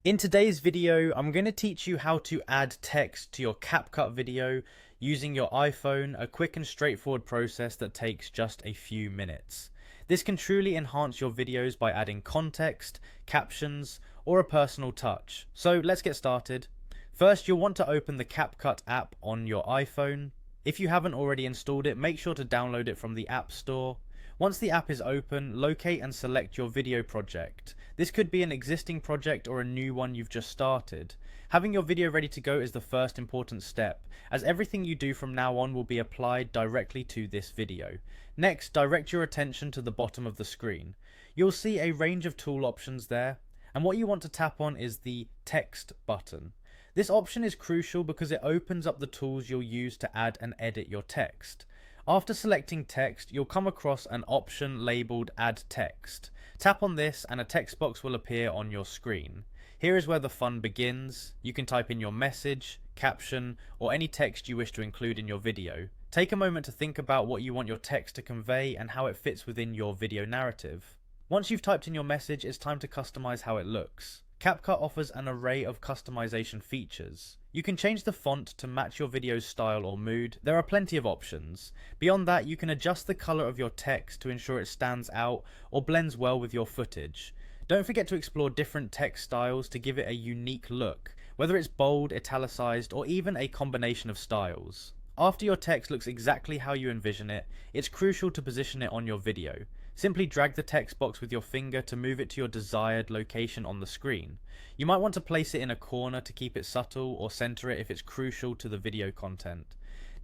In today's video, I'm going to teach you how to add text to your Capcut video using your iPhone, a quick and straightforward process that takes just a few minutes. This can truly enhance your videos by adding context, captions, or a personal touch. So let's get started. First, you'll want to open the Capcut app on your iPhone. If you haven't already installed it, make sure to download it from the App Store. Once the app is open, locate and select your video project. This could be an existing project or a new one you've just started. Having your video ready to go is the first important step, as everything you do from now on will be applied directly to this video. Next, direct your attention to the bottom of the screen. You'll see a range of tool options there, and what you want to tap on is the text button. This option is crucial because it opens up the tools you'll use to add and edit your text. After selecting text, you'll come across an option labeled Add Text. Tap on this and a text box will appear on your screen. Here is where the fun begins. You can type in your message, caption, or any text you wish to include in your video. Take a moment to think about what you want your text to convey and how it fits within your video narrative. Once you've typed in your message, it's time to customize how it looks. Capcut offers an array of customization features. You can change the font to match your video's style or mood. There are plenty of options. Beyond that, you can adjust the color of your text to ensure it stands out or blends well with your footage. Don't forget to explore different text styles to give it a unique look, whether it's bold, italicized, or even a combination of styles. After your text looks exactly how you envision it, it's crucial to position it on your video. Simply drag the text box with your finger to move it to your desired location on the screen. You might want to place it in a corner to keep it subtle or center it if it's crucial to the video content.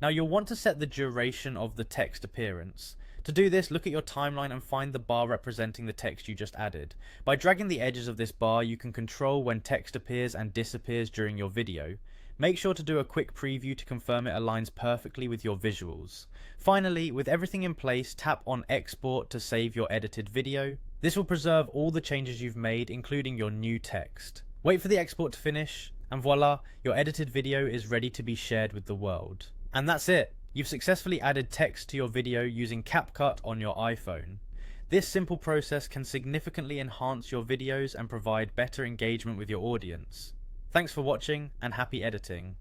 Now you'll want to set the duration of the text appearance. To do this, look at your timeline and find the bar representing the text you just added. By dragging the edges of this bar, you can control when text appears and disappears during your video. Make sure to do a quick preview to confirm it aligns perfectly with your visuals. Finally, with everything in place, tap on Export to save your edited video. This will preserve all the changes you've made, including your new text. Wait for the export to finish, and voila, your edited video is ready to be shared with the world. And that's it! You've successfully added text to your video using Capcut on your iPhone. This simple process can significantly enhance your videos and provide better engagement with your audience. Thanks for watching and happy editing.